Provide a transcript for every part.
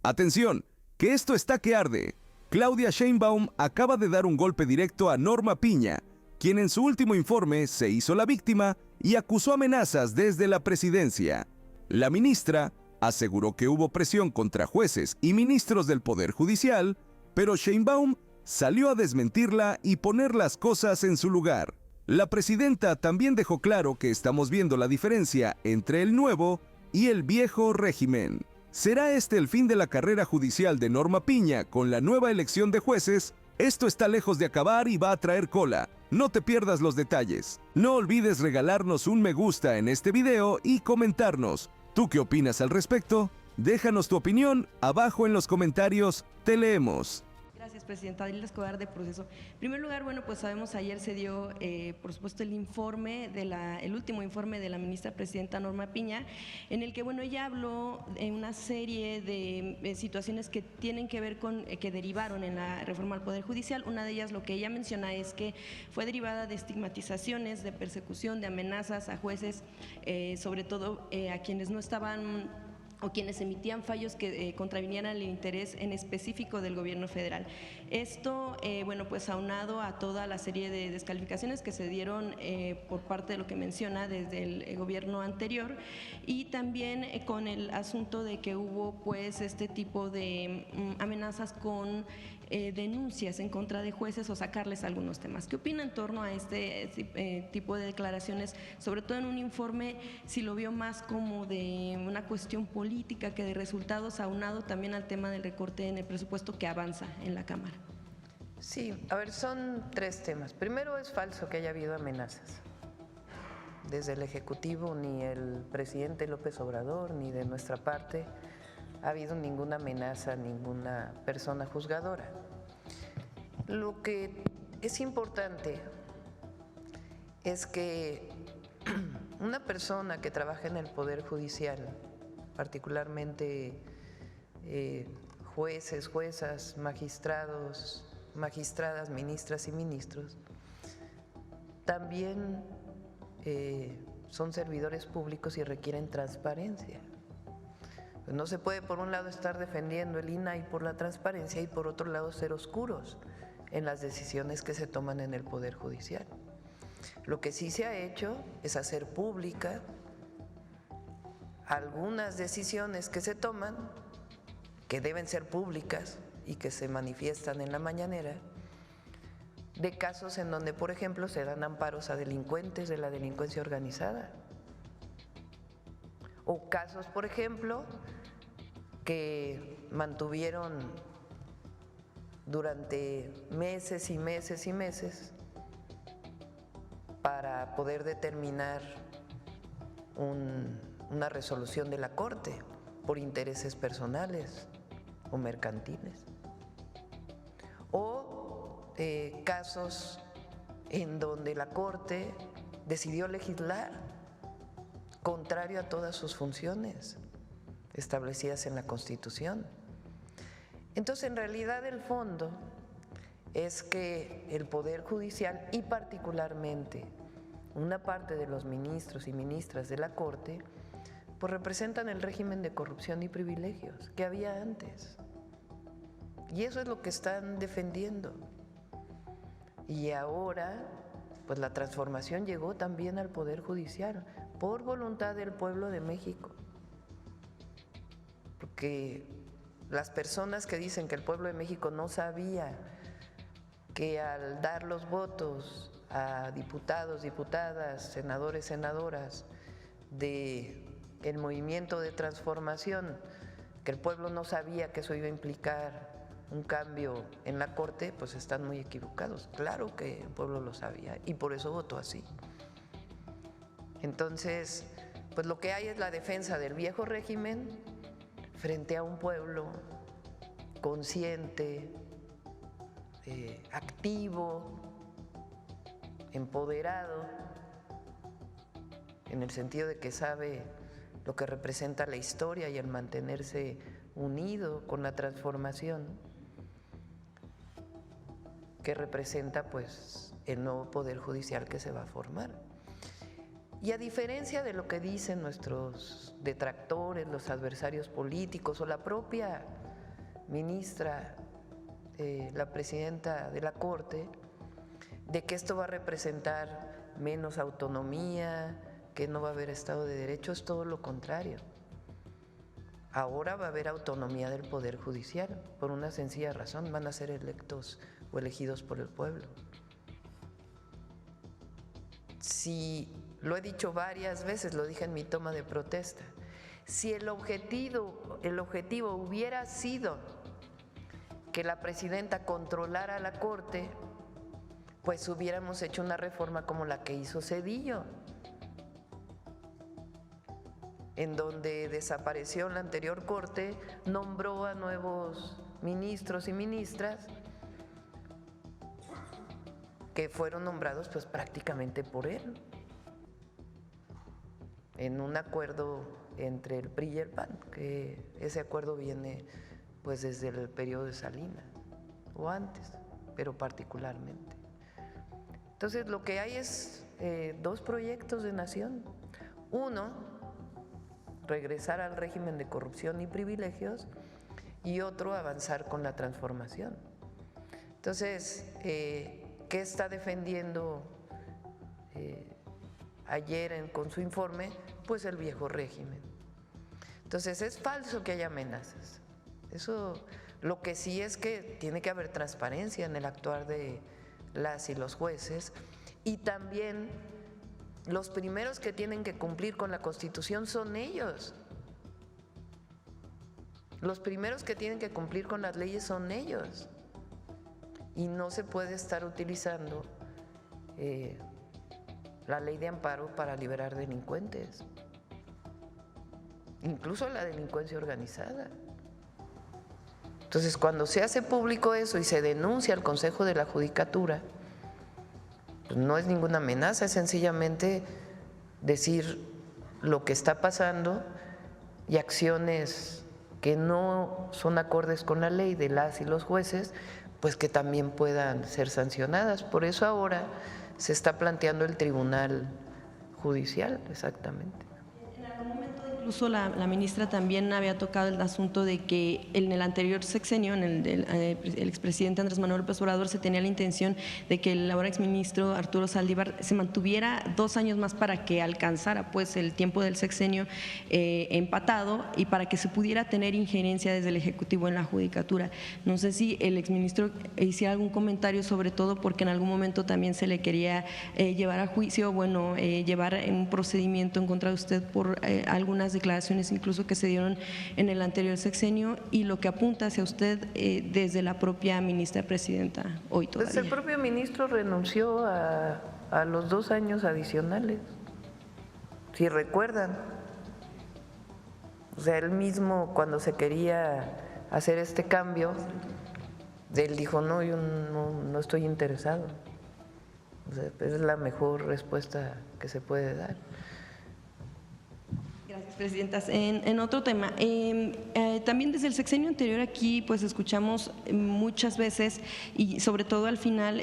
Atención, que esto está que arde. Claudia Sheinbaum acaba de dar un golpe directo a Norma Piña, quien en su último informe se hizo la víctima y acusó amenazas desde la presidencia. La ministra aseguró que hubo presión contra jueces y ministros del Poder Judicial, pero Sheinbaum salió a desmentirla y poner las cosas en su lugar. La presidenta también dejó claro que estamos viendo la diferencia entre el nuevo y el viejo régimen. ¿Será este el fin de la carrera judicial de Norma Piña con la nueva elección de jueces? Esto está lejos de acabar y va a traer cola. No te pierdas los detalles. No olvides regalarnos un me gusta en este video y comentarnos. ¿Tú qué opinas al respecto? Déjanos tu opinión abajo en los comentarios, te leemos. Gracias, presidenta. Adela Escobar, de Proceso. En primer lugar, bueno, pues sabemos, ayer se dio, por supuesto, el último informe de la ministra presidenta Norma Piña, en el que, bueno, ella habló de una serie de situaciones que tienen que ver con, que derivaron en la reforma al Poder Judicial. Una de ellas, lo que ella menciona, es que fue derivada de estigmatizaciones, de persecución, de amenazas a jueces, sobre todo a quienes no estaban o quienes emitían fallos que contravinieran el interés en específico del gobierno federal. Esto, bueno, pues aunado a toda la serie de descalificaciones que se dieron por parte de lo que menciona desde el gobierno anterior, y también con el asunto de que hubo pues este tipo de amenazas con denuncias en contra de jueces o sacarles algunos temas. ¿Qué opina en torno a este tipo de declaraciones, sobre todo en un informe, si lo vio más como de una cuestión política que de resultados, aunado también al tema del recorte en el presupuesto que avanza en la Cámara? Sí, a ver, son tres temas. Primero, es falso que haya habido amenazas. Desde el Ejecutivo, ni el presidente López Obrador, ni de nuestra parte ha habido ninguna amenaza a ninguna persona juzgadora. Lo que es importante es que una persona que trabaja en el Poder Judicial, particularmente jueces, juezas, magistrados, magistradas, ministras y ministros, también son servidores públicos y requieren transparencia. No se puede, por un lado, estar defendiendo el INAI por la transparencia y, por otro lado, ser oscuros en las decisiones que se toman en el Poder Judicial. Lo que sí se ha hecho es hacer pública algunas decisiones que se toman, que deben ser públicas y que se manifiestan en la mañanera, de casos en donde, por ejemplo, se dan amparos a delincuentes de la delincuencia organizada. O casos, por ejemplo, que mantuvieron durante meses y meses y meses para poder determinar una resolución de la Corte por intereses personales o mercantiles. O casos en donde la Corte decidió legislar contrario a todas sus funciones establecidas en la Constitución. Entonces, en realidad, el fondo es que el Poder Judicial, y particularmente una parte de los ministros y ministras de la Corte, pues representan el régimen de corrupción y privilegios que había antes. Y eso es lo que están defendiendo. Y ahora, pues la transformación llegó también al Poder Judicial por voluntad del pueblo de México. Porque las personas que dicen que el pueblo de México no sabía que al dar los votos a diputados, diputadas, senadores, senadoras del movimiento de transformación, que el pueblo no sabía que eso iba a implicar un cambio en la Corte, pues están muy equivocados. Claro que el pueblo lo sabía y por eso votó así. Entonces, pues lo que hay es la defensa del viejo régimen frente a un pueblo consciente, activo, empoderado, en el sentido de que sabe lo que representa la historia y el mantenerse unido con la transformación que representa pues el nuevo Poder Judicial que se va a formar. Y a diferencia de lo que dicen nuestros detractores, los adversarios políticos o la propia ministra, la presidenta de la Corte, de que esto va a representar menos autonomía, que no va a haber Estado de Derecho. Es todo lo contrario. Ahora va a haber autonomía del Poder Judicial, por una sencilla razón: van a ser electos o elegidos por el pueblo. Si lo he dicho varias veces, lo dije en mi toma de protesta, si el objetivo hubiera sido que la presidenta controlara la Corte, pues hubiéramos hecho una reforma como la que hizo Zedillo, en donde desapareció la anterior Corte, nombró a nuevos ministros y ministras que fueron nombrados pues prácticamente por él, en un acuerdo entre el PRI y el PAN, que ese acuerdo viene pues desde el periodo de Salinas o antes, pero particularmente. Entonces lo que hay es dos proyectos de nación: uno, regresar al régimen de corrupción y privilegios, y otro, avanzar con la transformación. Entonces, ¿qué está defendiendo ayer con su informe? Pues el viejo régimen. Entonces es falso que haya amenazas. Eso, lo que sí es que tiene que haber transparencia en el actuar de las y los jueces, y también los primeros que tienen que cumplir con la Constitución son ellos. Los primeros que tienen que cumplir con las leyes son ellos. Y no se puede estar utilizando la ley de amparo para liberar delincuentes, incluso la delincuencia organizada. Entonces, cuando se hace público eso y se denuncia al Consejo de la Judicatura, pues no es ninguna amenaza, es sencillamente decir lo que está pasando y acciones que no son acordes con la ley de las y los jueces, pues que también puedan ser sancionadas. Por eso ahora se está planteando el Tribunal Judicial, exactamente. En algún momento incluso la ministra también había tocado el asunto de que en el anterior sexenio, en el del expresidente Andrés Manuel López Obrador, se tenía la intención de que el ahora exministro Arturo Saldívar se mantuviera 2 años más para que alcanzara pues el tiempo del sexenio empatado, y para que se pudiera tener injerencia desde el Ejecutivo en la Judicatura. No sé si el exministro hiciera algún comentario, sobre todo porque en algún momento también se le quería llevar a juicio, bueno, llevar un procedimiento en contra de usted por algunas declaraciones incluso que se dieron en el anterior sexenio, y lo que apunta hacia usted desde la propia ministra presidenta hoy todavía. Pues el propio ministro renunció a los 2 años adicionales, si recuerdan. O sea, él mismo, cuando se quería hacer este cambio, él dijo: no, yo no estoy interesado. O sea, es la mejor respuesta que se puede dar. Gracias, presidentas. En otro tema, también desde el sexenio anterior aquí pues escuchamos muchas veces, y sobre todo al final,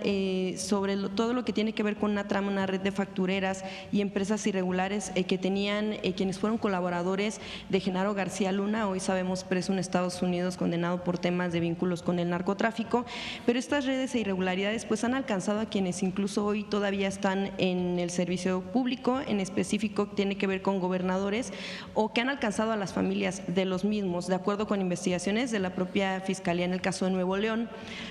sobre todo lo que tiene que ver con una trama, una red de factureras y empresas irregulares que tenían quienes fueron colaboradores de Genaro García Luna, hoy sabemos preso en Estados Unidos, condenado por temas de vínculos con el narcotráfico. Pero estas redes e irregularidades pues han alcanzado a quienes incluso hoy todavía están en el servicio público, en específico tiene que ver con gobernadores, o que han alcanzado a las familias de los mismos. De acuerdo con investigaciones de la propia Fiscalía en el caso de Nuevo León,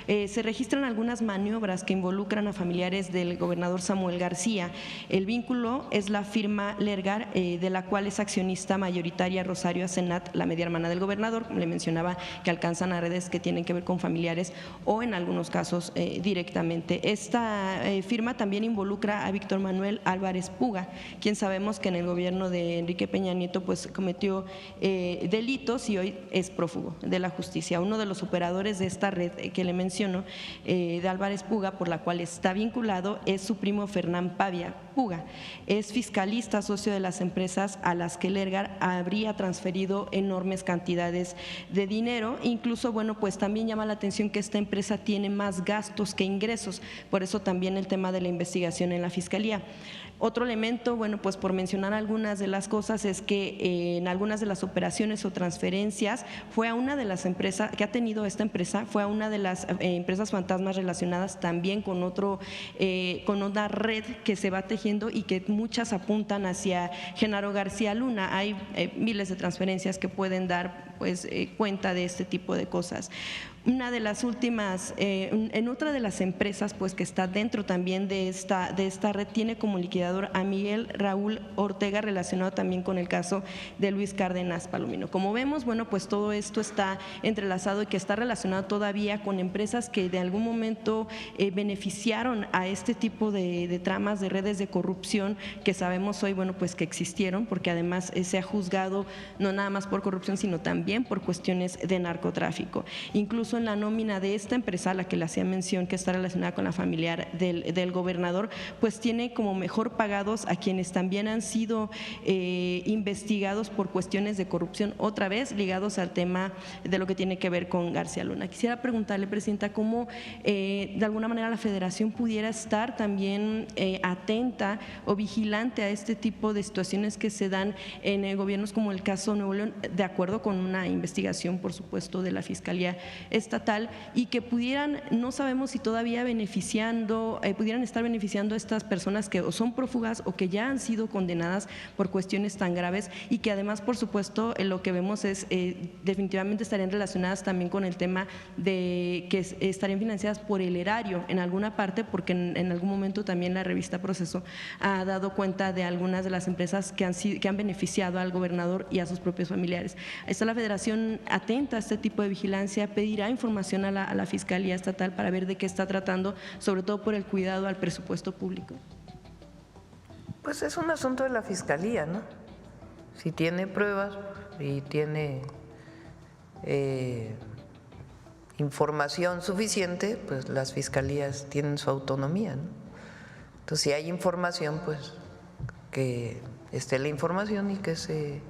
se registran algunas maniobras que involucran a familiares del gobernador Samuel García. El vínculo es la firma Lergar, de la cual es accionista mayoritaria Rosario Asenat, la media hermana del gobernador, como le mencionaba, que alcanzan a redes que tienen que ver con familiares o en algunos casos directamente. Esta firma también involucra a Víctor Manuel Álvarez Puga, quien sabemos que en el gobierno de Enrique Peña Nieto pues cometió delitos y hoy es prófugo de la justicia. Uno de los operadores de esta red que le menciono, de Álvarez Puga, por la cual está vinculado, es su primo Fernán Pavia, fuga. Es fiscalista socio de las empresas a las que Lergar habría transferido enormes cantidades de dinero. Incluso, bueno, pues también llama la atención que esta empresa tiene más gastos que ingresos, por eso también el tema de la investigación en la Fiscalía. Otro elemento, bueno, pues por mencionar algunas de las cosas, es que en algunas de las operaciones o transferencias fue a una de las empresas que ha tenido esta empresa, fue a una de las empresas fantasmas relacionadas también con con una red que se va tejiendo y que muchas apuntan hacia Genaro García Luna. Hay miles de transferencias que pueden dar pues cuenta de este tipo de cosas. Una de las últimas, en otra de las empresas pues que está dentro también de esta red, tiene como liquidador a Miguel Raúl Ortega, relacionado también con el caso de Luis Cárdenas Palomino. Como vemos, bueno, pues todo esto está entrelazado y que está relacionado todavía con empresas que de algún momento beneficiaron a este tipo de tramas, de redes de corrupción que sabemos hoy, bueno, pues que existieron, porque además se ha juzgado no nada más por corrupción, sino también por cuestiones de narcotráfico. Incluso en la nómina de esta empresa, a la que le hacía mención, que está relacionada con la familiar del gobernador, pues tiene como mejor pagados a quienes también han sido investigados por cuestiones de corrupción, otra vez ligados al tema de lo que tiene que ver con García Luna. Quisiera preguntarle, Presidenta, cómo de alguna manera la Federación pudiera estar también atenta o vigilante a este tipo de situaciones que se dan en gobiernos como el caso Nuevo León, de acuerdo con una investigación, por supuesto, de la Fiscalía Estatal, y que pudieran, no sabemos si todavía pudieran estar beneficiando a estas personas que o son prófugas o que ya han sido condenadas por cuestiones tan graves, y que además, por supuesto, lo que vemos es definitivamente estarían relacionadas también con el tema de que estarían financiadas por el erario en alguna parte, porque en algún momento también la revista Proceso ha dado cuenta de algunas de las empresas que han beneficiado al gobernador y a sus propios familiares. ¿Está la Federación atenta a este tipo de vigilancia? ¿Pedirá información a la Fiscalía Estatal para ver de qué está tratando, sobre todo por el cuidado al presupuesto público? Pues es un asunto de la Fiscalía, ¿no? Si tiene pruebas y tiene información suficiente, pues las fiscalías tienen su autonomía, ¿no? Entonces, si hay información, pues que esté la información y que se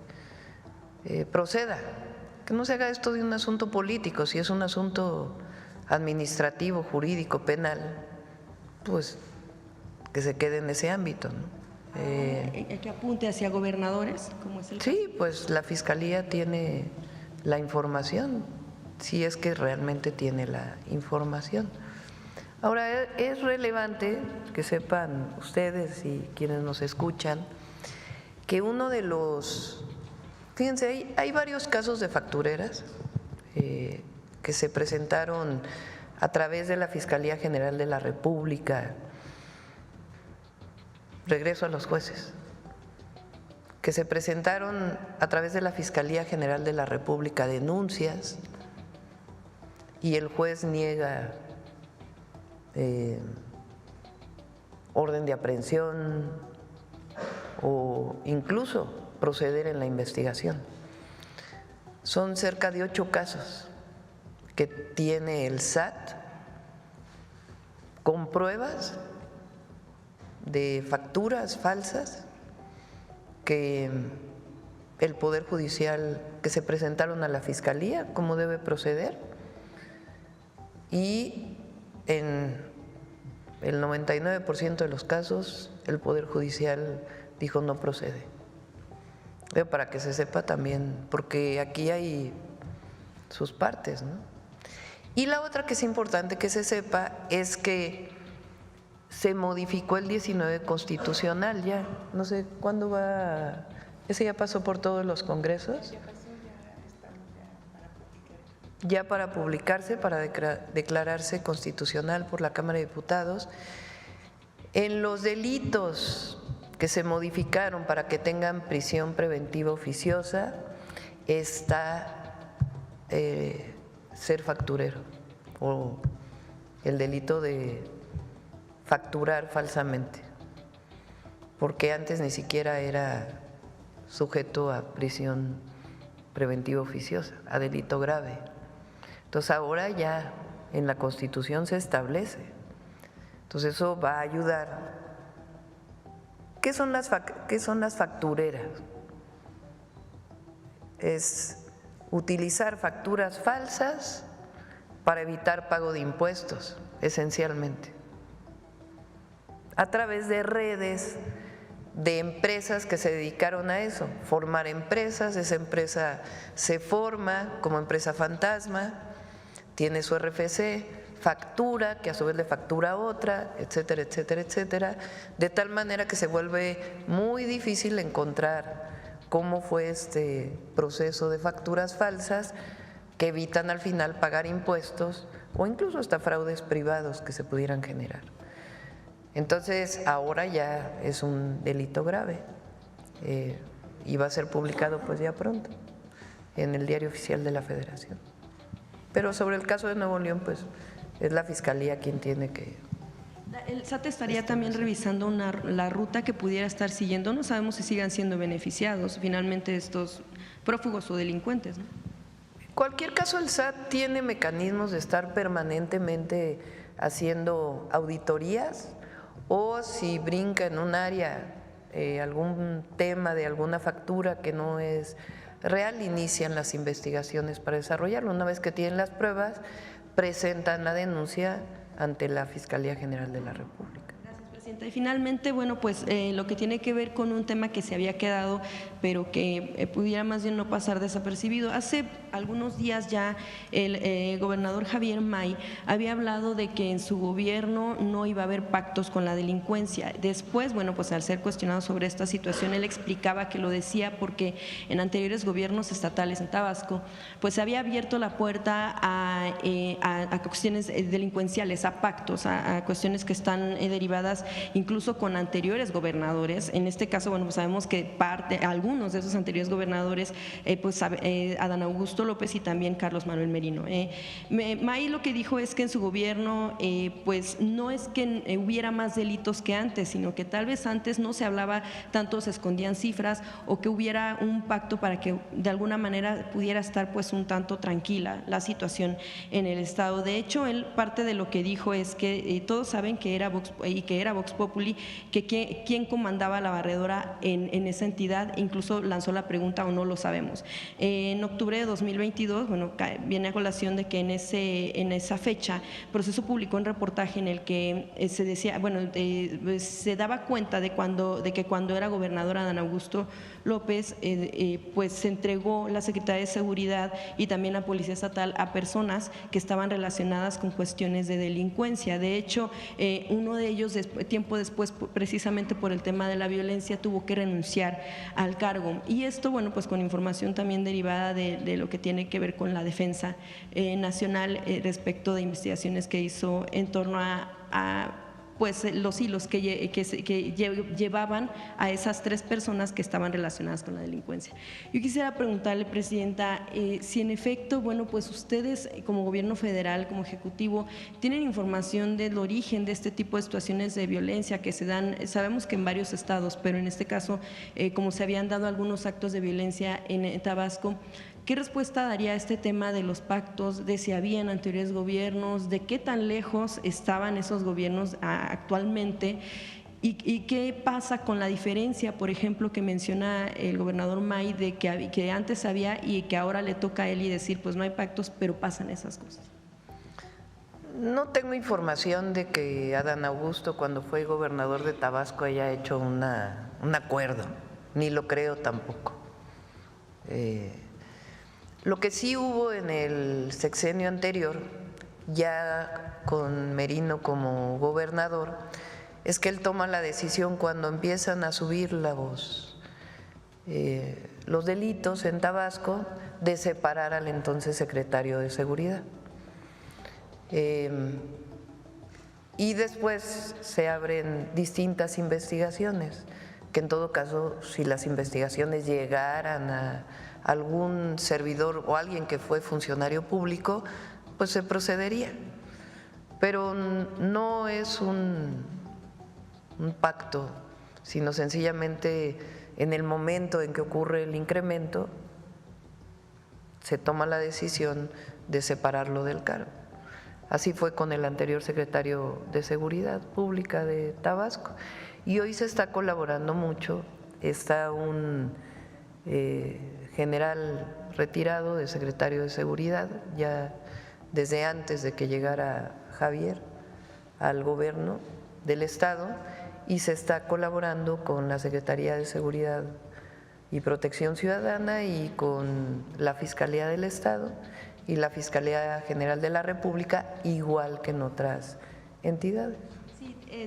proceda. Que no se haga esto de un asunto político, si es un asunto administrativo, jurídico, penal, pues que se quede en ese ámbito, ¿no? Que apunte hacia gobernadores, como es el caso. Sí, pues la Fiscalía tiene la información, si es que realmente tiene la información. Ahora, es relevante que sepan ustedes y quienes nos escuchan que uno de los… Fíjense, hay varios casos de factureras que se presentaron a través de la Fiscalía General de la República. Regreso a los jueces, que se presentaron a través de la Fiscalía General de la República denuncias y el juez niega orden de aprehensión o incluso proceder en la investigación. Son cerca de 8 casos que tiene el SAT con pruebas de facturas falsas que el Poder Judicial, que se presentaron a la Fiscalía, cómo debe proceder, y en el 99% de los casos el Poder Judicial dijo no procede. Para que se sepa también, porque aquí hay sus partes, ¿no? Y la otra que es importante que se sepa es que se modificó el 19 constitucional ya, no sé cuándo va, ese ya pasó por todos los congresos. Ya para publicarse, para declararse constitucional por la Cámara de Diputados. En los delitos que se modificaron para que tengan prisión preventiva oficiosa está ser facturero o el delito de facturar falsamente, porque antes ni siquiera era sujeto a prisión preventiva oficiosa, a delito grave. Entonces ahora ya en la Constitución se establece. Entonces eso va a ayudar ¿Qué son las factureras? Es utilizar facturas falsas para evitar pago de impuestos, esencialmente, a través de redes de empresas que se dedicaron a eso, formar empresas. Esa empresa se forma como empresa fantasma, tiene su RFC, factura, que a su vez le factura a otra, etcétera, etcétera, etcétera, de tal manera que se vuelve muy difícil encontrar cómo fue este proceso de facturas falsas que evitan al final pagar impuestos o incluso hasta fraudes privados que se pudieran generar. Entonces, ahora ya es un delito grave y va a ser publicado pues ya pronto en el Diario Oficial de la Federación. Pero sobre el caso de Nuevo León, pues es la Fiscalía quien tiene que… El SAT estaría también revisando la ruta que pudiera estar siguiendo. No sabemos si sigan siendo beneficiados finalmente estos prófugos o delincuentes, ¿no? En cualquier caso, el SAT tiene mecanismos de estar permanentemente haciendo auditorías, o si brinca en un área algún tema de alguna factura que no es real, inician las investigaciones para desarrollarlo. Una vez que tienen las pruebas, presentan la denuncia ante la Fiscalía General de la República. Gracias, Presidenta. Y finalmente, bueno, pues lo que tiene que ver con un tema que se había quedado, pero que pudiera más bien no pasar desapercibido. Hace algunos días ya el gobernador Javier May había hablado de que en su gobierno no iba a haber pactos con la delincuencia. Después, bueno, pues al ser cuestionado sobre esta situación, él explicaba que lo decía porque en anteriores gobiernos estatales en Tabasco, pues se había abierto la puerta a cuestiones delincuenciales, a pactos, a cuestiones que están derivadas incluso con anteriores gobernadores. En este caso, bueno, pues sabemos que algunos de esos anteriores gobernadores, pues Adán Augusto López y también Carlos Manuel Merino. May lo que dijo es que en su gobierno pues no es que hubiera más delitos que antes, sino que tal vez antes no se hablaba tanto, se escondían cifras, o que hubiera un pacto para que de alguna manera pudiera estar pues un tanto tranquila la situación en el estado. De hecho, él parte de lo que dijo es que todos saben que era Vox Populi, que quién comandaba la barredora en esa entidad, incluso lanzó la pregunta o no lo sabemos. En octubre de 2022, bueno, viene a colación de que en esa fecha Proceso publicó un reportaje en el que se decía, bueno, se daba cuenta de que cuando era gobernador Adán Augusto López, pues se entregó la Secretaría de Seguridad y también la Policía Estatal a personas que estaban relacionadas con cuestiones de delincuencia. De hecho, uno de ellos, tiempo después, precisamente por el tema de la violencia, tuvo que renunciar al cargo. Y esto, bueno, pues con información también derivada de lo que tiene que ver con la defensa nacional respecto de investigaciones que hizo en torno a pues los hilos que llevaban a esas tres personas que estaban relacionadas con la delincuencia. Yo quisiera preguntarle, Presidenta, si en efecto, bueno, pues ustedes como gobierno federal, como ejecutivo, tienen información del origen de este tipo de situaciones de violencia que se dan, sabemos que en varios estados, pero en este caso, como se habían dado algunos actos de violencia en Tabasco. ¿Qué respuesta daría a este tema de los pactos, de si habían anteriores gobiernos, de qué tan lejos estaban esos gobiernos actualmente? ¿Y qué pasa con la diferencia, por ejemplo, que menciona el gobernador May, de que antes había y que ahora le toca a él y decir, pues no hay pactos, pero pasan esas cosas? No tengo información de que Adán Augusto, cuando fue gobernador de Tabasco, haya hecho un acuerdo, ni lo creo tampoco. Lo que sí hubo en el sexenio anterior, ya con Merino como gobernador, es que él toma la decisión cuando empiezan a subir los delitos en Tabasco de separar al entonces secretario de Seguridad. Y después se abren distintas investigaciones, que en todo caso, si las investigaciones llegaran a algún servidor o alguien que fue funcionario público, pues se procedería. Pero no es un pacto, sino sencillamente en el momento en que ocurre el incremento, se toma la decisión de separarlo del cargo. Así fue con el anterior secretario de Seguridad Pública de Tabasco. Y hoy se está colaborando mucho, está un general retirado de secretario de Seguridad, ya desde antes de que llegara Javier al gobierno del Estado, y se está colaborando con la Secretaría de Seguridad y Protección Ciudadana y con la Fiscalía del Estado y la Fiscalía General de la República, igual que en otras entidades.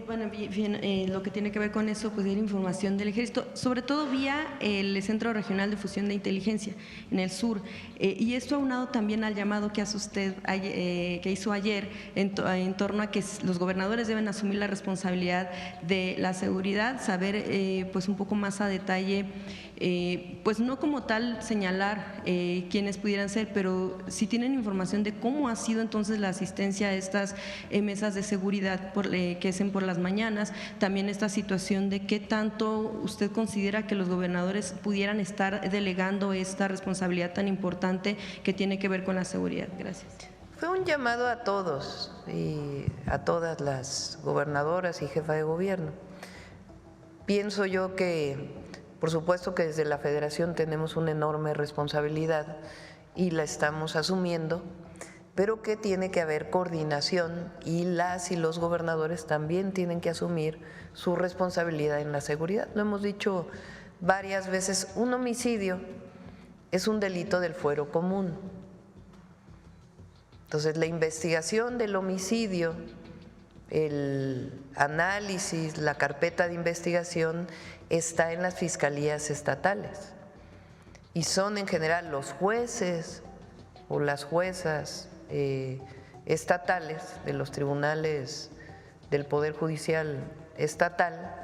Bueno, bien, lo que tiene que ver con eso, pues, es la información del Ejército, sobre todo vía el Centro Regional de Fusión de Inteligencia en el sur, y esto aunado también al llamado que hace usted, que hizo ayer en torno a que los gobernadores deben asumir la responsabilidad de la seguridad, saber pues un poco más a detalle, pues no como tal señalar quiénes pudieran ser, pero si tienen información de cómo ha sido entonces la asistencia a estas mesas de seguridad que hacen por las mañanas, también esta situación de qué tanto usted considera que los gobernadores pudieran estar delegando esta responsabilidad tan importante que tiene que ver con la seguridad. Gracias. Fue un llamado a todos y a todas las gobernadoras y jefas de gobierno. Pienso yo que, por supuesto que desde la Federación tenemos una enorme responsabilidad y la estamos asumiendo, pero que tiene que haber coordinación y las y los gobernadores también tienen que asumir su responsabilidad en la seguridad. Lo hemos dicho varias veces, un homicidio es un delito del fuero común. Entonces, la investigación del homicidio, el análisis, la carpeta de investigación está en las fiscalías estatales y son en general los jueces o las juezas estatales de los tribunales del Poder Judicial estatal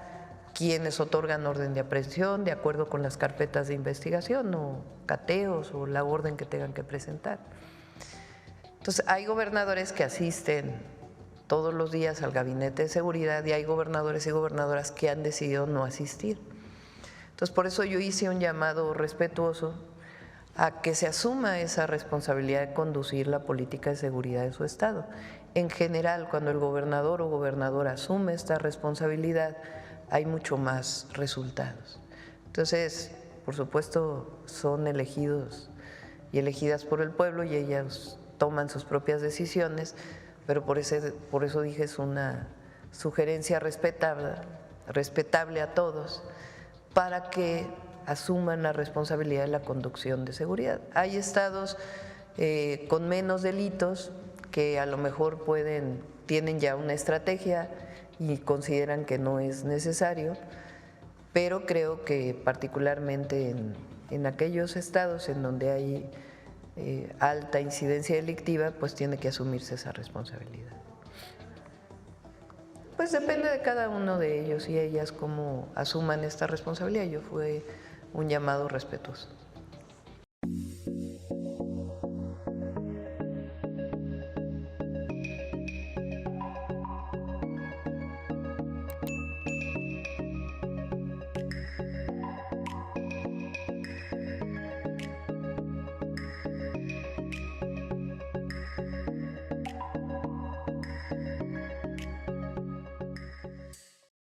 quienes otorgan orden de aprehensión de acuerdo con las carpetas de investigación o cateos o la orden que tengan que presentar. Entonces, hay gobernadores que asisten todos los días al gabinete de seguridad y hay gobernadores y gobernadoras que han decidido no asistir. Entonces, por eso yo hice un llamado respetuoso a que se asuma esa responsabilidad de conducir la política de seguridad de su estado. En general, cuando el gobernador o gobernadora asume esta responsabilidad, hay mucho más resultados. Entonces, por supuesto, son elegidos y elegidas por el pueblo y ellas toman sus propias decisiones, pero por eso dije, es una sugerencia respetable a todos, para que asuman la responsabilidad de la conducción de seguridad. Hay estados con menos delitos que a lo mejor tienen ya una estrategia y consideran que no es necesario, pero creo que particularmente en aquellos estados en donde hay alta incidencia delictiva, pues tiene que asumirse esa responsabilidad. Pues depende de cada uno de ellos y ellas cómo asuman esta responsabilidad. Yo fue un llamado respetuoso.